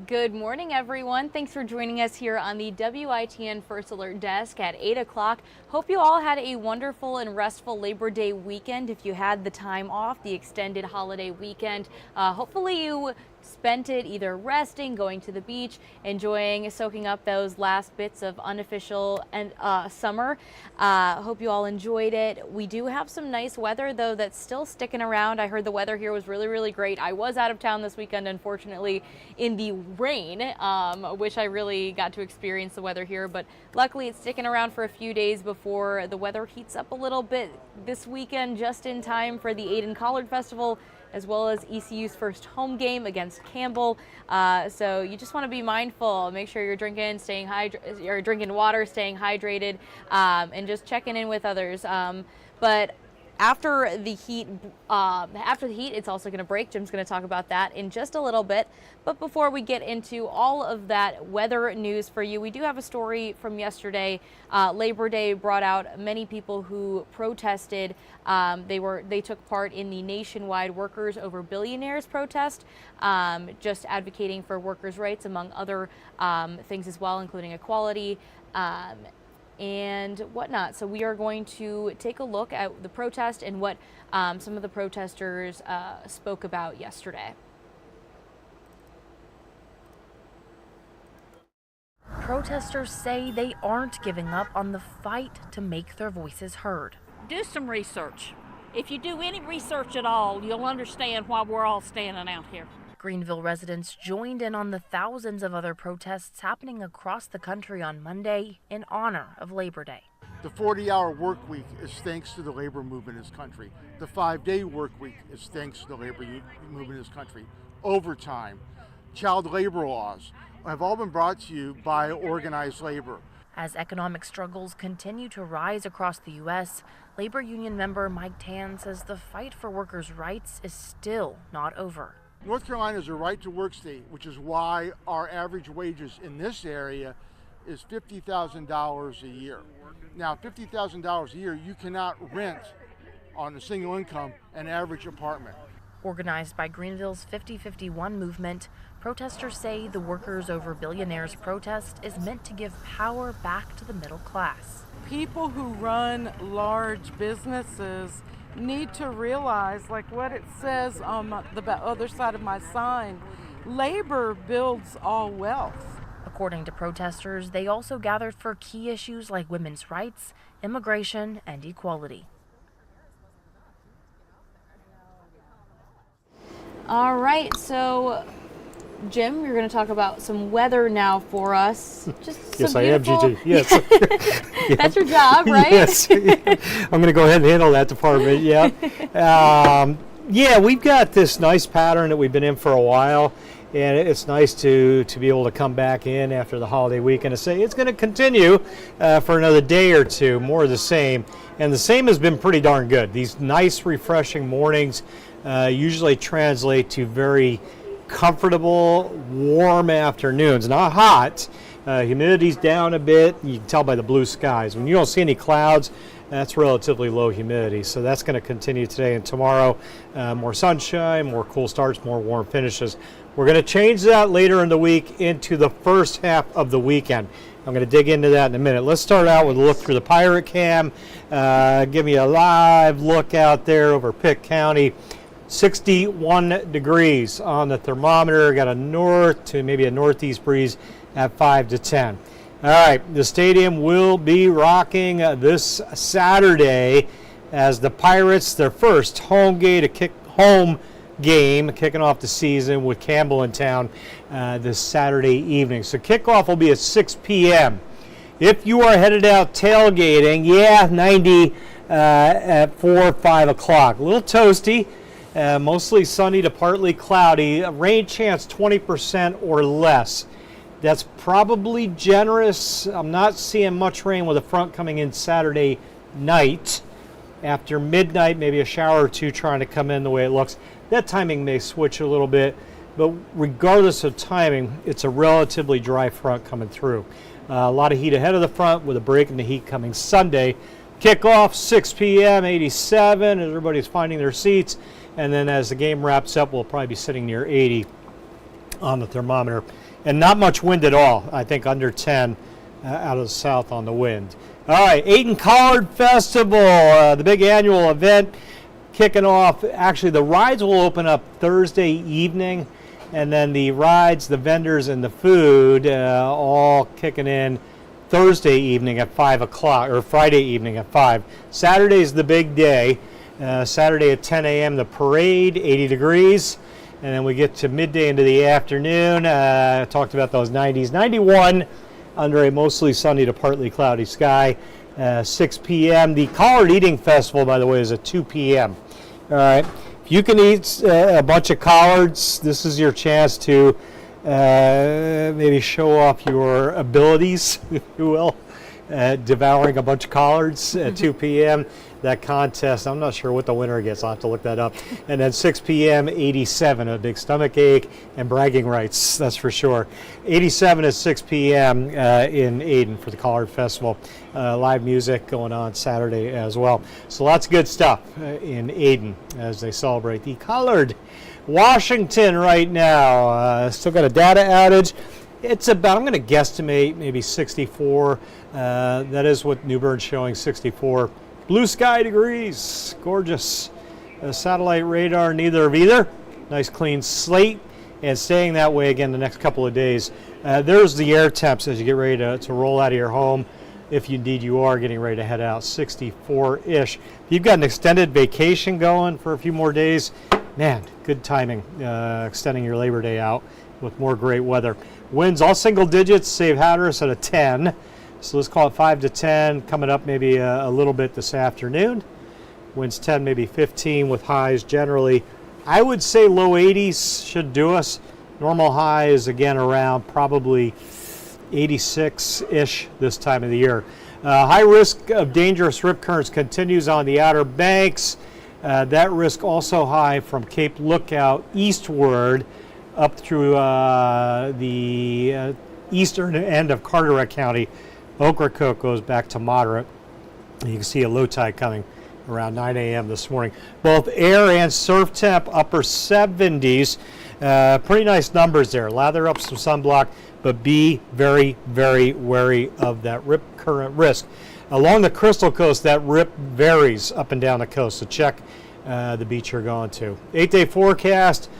Good morning, everyone. Thanks for joining us here on the WITN First Alert Desk at 8 o'clock. Hope you all had a wonderful and restful Labor Day weekend. If you had the time off, the extended holiday weekend, hopefully you spent it either resting, going to the beach, enjoying, soaking up those last bits of unofficial and summer. Hope you all enjoyed it. We do have some nice weather, though, that's still sticking around. I heard the weather here was really great. I was out of town this weekend, unfortunately, in the rain. Wish I really got to experience the weather here, but luckily it's sticking around for a few days before the weather heats up a little bit this weekend, just in time for the Aiden Collard Festival, as well as ECU's first home game against Campbell. So you just want to be mindful. Make sure you're drinking, you're drinking water, staying hydrated, and just checking in with others. But after the heat, it's also going to break. Jim's going to talk about that in just a little bit. But before we get into all of that weather news for you, we do have a story from yesterday. Labor Day brought out many people who protested. They took part in the nationwide Workers Over Billionaires protest, just advocating for workers' rights, among other things as well, including equality. And whatnot. So we are going to take a look at the protest and what some of the protesters spoke about yesterday. Protesters say they aren't giving up on the fight to make their voices heard. Do some research. If you do any research at all, you'll understand why we're all standing out here. Greenville residents joined in on the thousands of other protests happening across the country on Monday in honor of Labor Day. The 40-hour work week is thanks to the labor movement in this country. The 5-day work week is thanks to the labor movement in this country. Overtime, child labor laws have all been brought to you by organized labor. As economic struggles continue to rise across the U.S., labor union member Mike Tan says the fight for workers' rights is still not over. North Carolina is a right-to-work state, which is why our average wages in this area is $50,000 a year. Now, $50,000 a year, you cannot rent on a single income an average apartment. Organized by Greenville's 50-51 movement, protesters say the Workers Over Billionaires protest is meant to give power back to the middle class. People who run large businesses need to realize, like what it says on the other side of my sign, labor builds all wealth. According to protesters, they also gathered for key issues like women's rights, immigration, and equality. All right, so Jim, you're going to talk about some weather now for us. Yes, I am, Gigi. Yes. That's your job, right? Yes. I'm going to go ahead and handle that department. Yeah. Yeah, we've got this nice pattern that we've been in for a while, and it's nice to be able to come back in after the holiday weekend and say it's going to continue for another day or two, more of the same. And the same has been pretty darn good. These nice, refreshing mornings usually translate to very comfortable, warm afternoons. Not hot. Humidity's down a bit. You can tell by the blue skies. When you don't see any clouds, that's relatively low humidity. So that's going to continue today and tomorrow. More sunshine, more cool starts, more warm finishes. We're going to change that later in the week into the first half of the weekend. I'm going to dig into that in a minute. Let's start out with a look through the Pirate Cam. Give me a live look out there over Pitt County. 61 degrees on the thermometer. Got a north to maybe a northeast breeze at 5 to 10. All right, the stadium will be rocking this Saturday as the Pirates, their first home game kicking off the season with Campbell in town this Saturday evening. So kickoff will be at 6 p.m. If you are headed out tailgating, 90 at 4 or 5 o'clock. A little toasty. Mostly sunny to partly cloudy. Rain chance 20% or less. That's probably generous. I'm not seeing much rain with a front coming in Saturday night. After midnight, maybe a shower or two trying to come in the way it looks. That timing may switch a little bit, but regardless of timing, it's a relatively dry front coming through. A lot of heat ahead of the front with a break in the heat coming Sunday. Kickoff 6 p.m., 87 as everybody's finding their seats. And then as the game wraps up, we'll probably be sitting near 80 on the thermometer and not much wind at all. I think under 10 out of the south on the wind. All right, Ayton Collard Festival, the big annual event kicking off. Actually, the rides will open up Thursday evening, and then the rides, the vendors, and the food all kicking in Thursday evening at 5 o'clock, or Friday evening at 5. Saturday's the big day. Saturday at 10 a.m. the parade, 80 degrees. And then we get to midday into the afternoon. Talked about those 90s. 91 under a mostly sunny to partly cloudy sky. 6 p.m. The Collard Eating Festival, by the way, is at 2 p.m. All right. If you can eat a bunch of collards, this is your chance to maybe show off your abilities, if you will. Devouring a bunch of collards at 2 p.m. That contest, I'm not sure what the winner gets. I'll have to look that up. And then 6 p.m., 87, a big stomach ache and bragging rights, that's for sure. 87 at 6 p.m. In Ayton for the Collard Festival. Live music going on Saturday as well. So lots of good stuff in Ayton as they celebrate the Collard. Washington right now, still got a data outage. It's about, I'm going to guesstimate, maybe 64. That is what New Bern's showing, 64. Blue sky degrees, gorgeous. Satellite radar, neither of either. Nice clean slate, and staying that way again the next couple of days. There's the air temps as you get ready to roll out of your home, if indeed you are getting ready to head out, 64-ish. If you've got an extended vacation going for a few more days, man, good timing, extending your Labor Day out with more great weather. Winds all single digits, save Hatteras at a 10. So let's call it 5 to 10, coming up maybe a little bit this afternoon. Winds 10, maybe 15 with highs generally. I would say low 80s should do us. Normal high is again around probably 86-ish this time of the year. High risk of dangerous rip currents continues on the Outer Banks. That risk also high from Cape Lookout eastward up through the eastern end of Carteret County. Ocracoke goes back to moderate. You can see a low tide coming around 9 a.m. this morning. Both air and surf temp upper 70s. Pretty nice numbers there. Lather up some sunblock, but be very, very wary of that rip current risk. Along the Crystal Coast, that rip varies up and down the coast, so check the beach you're going to. 8-day forecast,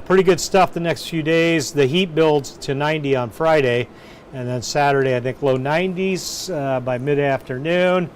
pretty good stuff the next few days. The heat builds to 90 on Friday. And then Saturday, I think low 90s by mid-afternoon.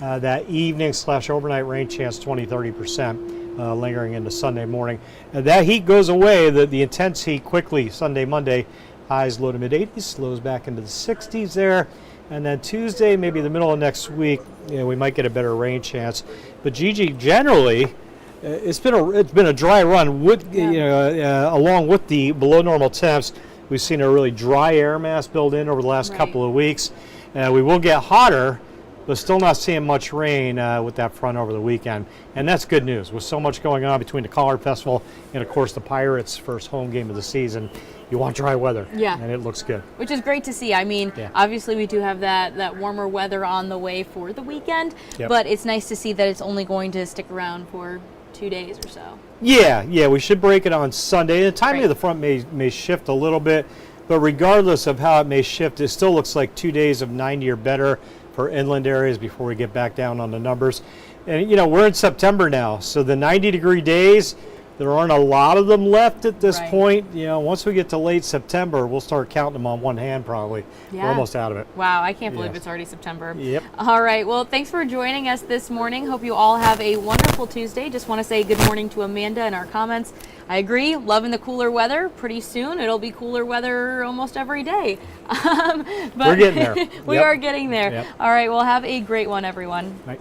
That evening / overnight rain chance 20-30% lingering into Sunday morning. That heat goes away, the intense heat quickly Sunday, Monday. Highs low to mid-80s, lows back into the 60s there. And then Tuesday, maybe the middle of next week, we might get a better rain chance. But Gigi, generally, it's been a dry run with, along with the below normal temps. We've seen a really dry air mass build in over the last couple of weeks. We will get hotter, but still not seeing much rain with that front over the weekend. And that's good news. With so much going on between the Collard Festival and, of course, the Pirates' first home game of the season, you want dry weather. Yeah. And it looks good. Which is great to see. I mean, obviously we do have that warmer weather on the way for the weekend, but it's nice to see that it's only going to stick around for 2 days or so. Yeah, we should break it on Sunday. The timing of the front may shift a little bit, but regardless of how it may shift, it still looks like 2 days of 90 or better for inland areas before we get back down on the numbers. And, we're in September now, so the 90-degree days, there aren't a lot of them left at this point. Once we get to late September, we'll start counting them on one hand probably. Yeah. We're almost out of it. Wow, I can't believe it's already September. Yep. All right, well, thanks for joining us this morning. Hope you all have a wonderful Tuesday. Just want to say good morning to Amanda in our comments. I agree, loving the cooler weather. Pretty soon it'll be cooler weather almost every day. But we're getting there. We are getting there. Yep. All right, well, have a great one, everyone. Right.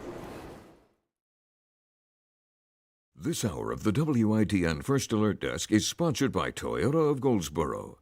This hour of the WITN First Alert Desk is sponsored by Toyota of Goldsboro.